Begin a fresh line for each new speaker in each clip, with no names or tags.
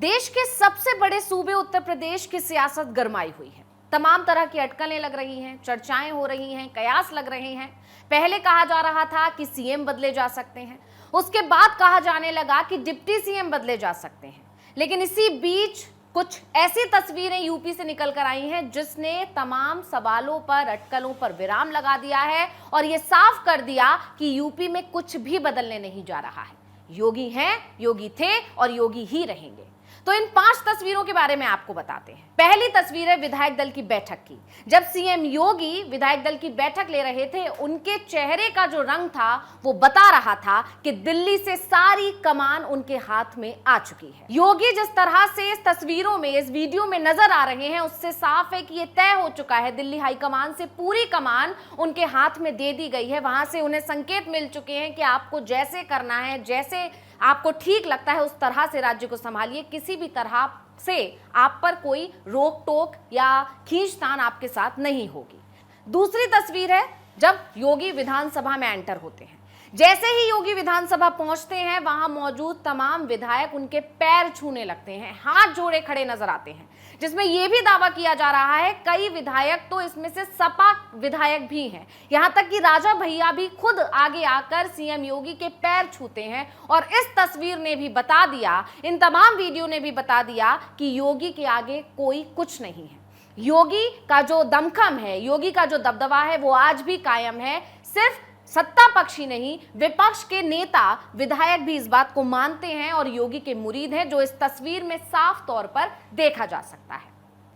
देश के सबसे बड़े सूबे उत्तर प्रदेश की सियासत गरमाई हुई है। तमाम तरह की अटकलें लग रही हैं, चर्चाएं हो रही हैं, कयास लग रहे हैं। पहले कहा जा रहा था कि सीएम बदले जा सकते हैं, उसके बाद कहा जाने लगा कि डिप्टी सीएम बदले जा सकते हैं। लेकिन इसी बीच कुछ ऐसी तस्वीरें यूपी से निकल कर आई हैं जिसने तमाम सवालों पर, अटकलों पर विराम लगा दिया है और यह साफ कर दिया कि यूपी में कुछ भी बदलने नहीं जा रहा है। योगी हैं, योगी थे और योगी ही रहेंगे। तो इन 5 तस्वीरों के बारे में आपको बताते हैं। पहली तस्वीर है विधायक दल की बैठक की। जब सीएम योगी विधायक दल की बैठक ले रहे थे, उनके चेहरे का जो रंग था वो बता रहा था कि दिल्ली से सारी कमान उनके हाथ में आ चुकी है। योगी जिस तरह से इस तस्वीरों में, इस वीडियो में नजर आ रहे हैं, उससे साफ है कि ये तय हो चुका है, दिल्ली हाईकमान से पूरी कमान उनके हाथ में दे दी गई है। वहां से उन्हें संकेत मिल चुके हैं कि आपको जैसे करना है, जैसे आपको ठीक लगता है उस तरह से राज्य को संभालिए। किसी भी तरह से आप पर कोई रोक टोक या खींचतान आपके साथ नहीं होगी। दूसरी तस्वीर है जब योगी विधानसभा में एंटर होते हैं। जैसे ही योगी विधानसभा पहुंचते हैं, वहां मौजूद तमाम विधायक उनके पैर छूने लगते हैं, हाथ जोड़े खड़े नजर आते हैं, जिसमें यह भी दावा किया जा रहा है कई विधायक तो इसमें से सपा विधायक भी हैं। यहां तक कि राजा भैया भी खुद आगे आकर सीएम योगी के पैर छूते हैं। और इस तस्वीर ने भी बता दिया, इन तमाम वीडियो ने भी बता दिया कि योगी के आगे कोई कुछ नहीं है। योगी का जो दमखम है, योगी का जो दबदबा है, वो आज भी कायम है। सिर्फ सत्ता पक्ष ही नहीं, विपक्ष के नेता, विधायक भी इस बात को मानते हैं और योगी के मुरीद हैं, जो इस तस्वीर में साफ तौर पर देखा जा सकता है।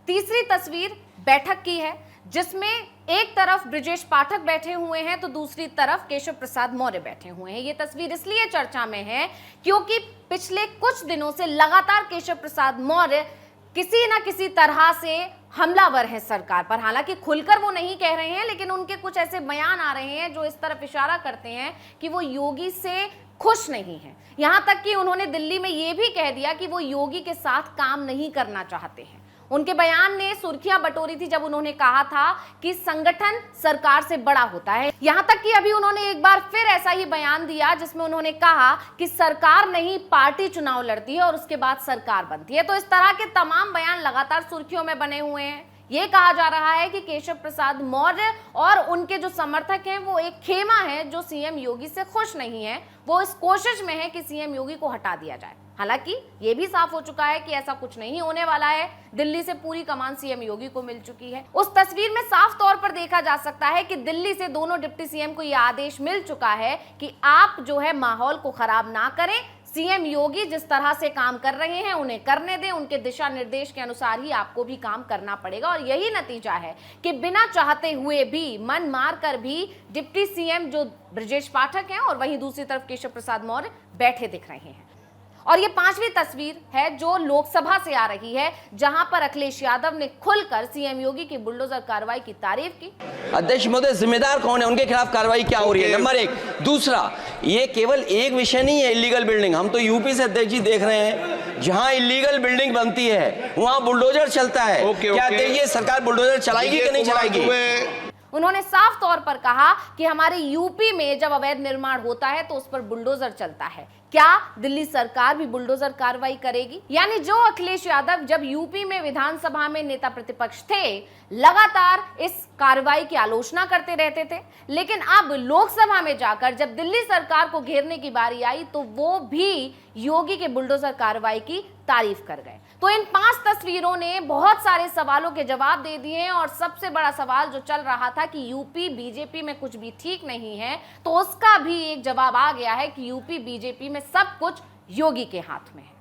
तीसरी तस्वीर बैठक की है, जिसमें एक तरफ ब्रजेश पाठक बैठे हुए हैं तो दूसरी तरफ केशव प्रसाद मौर्य बैठे हुए हैं। ये तस्वीर इसलिए चर्चा में है क्योंकि पिछले कुछ दिनों से लगातार केशव प्रसाद मौर्य किसी ना किसी तरह से हमलावर है सरकार पर। हालांकि खुलकर वो नहीं कह रहे हैं, लेकिन उनके कुछ ऐसे बयान आ रहे हैं जो इस तरफ इशारा करते हैं कि वो योगी से खुश नहीं है। यहां तक कि उन्होंने दिल्ली में ये भी कह दिया कि वो योगी के साथ काम नहीं करना चाहते हैं। उनके बयान ने सुर्खियां बटोरी थी जब उन्होंने कहा था कि संगठन सरकार से बड़ा होता है। यहां तक कि अभी उन्होंने एक बार फिर ऐसा ही बयान दिया जिसमें उन्होंने कहा कि सरकार नहीं, पार्टी चुनाव लड़ती है और उसके बाद सरकार बनती है। तो इस तरह के तमाम बयान लगातार सुर्खियों में बने हुए हैं। ये कहा जा रहा है कि केशव प्रसाद मौर्य और उनके जो समर्थक हैं वो एक खेमा है जो सीएम योगी से खुश नहीं है। वो इस कोशिश में है कि सीएम योगी को हटा दिया जाए। हालांकि ये भी साफ हो चुका है कि ऐसा कुछ नहीं होने वाला है। दिल्ली से पूरी कमान सीएम योगी को मिल चुकी है। उस तस्वीर में साफ तौर पर देखा जा सकता है कि दिल्ली से दोनों डिप्टी सीएम को यह आदेश मिल चुका है कि आप जो है माहौल को खराब ना करें। सीएम योगी जिस तरह से काम कर रहे हैं उन्हें करने दें, उनके दिशा निर्देश के अनुसार ही आपको भी काम करना पड़ेगा। और यही नतीजा है कि बिना चाहते हुए भी, मन मार कर भी डिप्टी सीएम जो ब्रजेश पाठक हैं और वहीं दूसरी तरफ केशव प्रसाद मौर्य बैठे दिख रहे हैं। और ये 5वीं तस्वीर है जो लोकसभा से आ रही है, जहां पर अखिलेश यादव ने खुलकर सीएम योगी की बुलडोजर कार्रवाई की तारीफ की।
अध्यक्ष महोदय, जिम्मेदार कौन है, उनके खिलाफ कार्रवाई क्या हो रही है? नंबर 1। दूसरा, ये केवल एक विषय नहीं है इलीगल बिल्डिंग। हम तो यूपी से अध्यक्ष जी देख रहे हैं, जहां इलीगल बिल्डिंग बनती है वहां बुलडोजर चलता है। क्या अध्यक्ष ये सरकार बुलडोजर चलाएगी कि नहीं चलाएगी?
उन्होंने साफ तौर पर कहा कि हमारे यूपी में जब अवैध निर्माण होता है तो उस पर बुलडोजर चलता है। क्या दिल्ली सरकार भी बुलडोजर कार्रवाई करेगी? यानी जो अखिलेश यादव जब यूपी में विधानसभा में नेता प्रतिपक्ष थे, लगातार इस कार्रवाई की आलोचना करते रहते थे, लेकिन अब लोकसभा में जाकर जब दिल्ली सरकार को घेरने की बारी आई तो वो भी योगी के बुलडोजर कार्रवाई की तारीफ कर गए। तो इन 5 तस्वीरों ने बहुत सारे सवालों के जवाब दे दिए हैं। और सबसे बड़ा सवाल जो चल रहा था कि यूपी बीजेपी में कुछ भी ठीक नहीं है, तो उसका भी एक जवाब आ गया है कि यूपी बीजेपी में सब कुछ योगी के हाथ में है।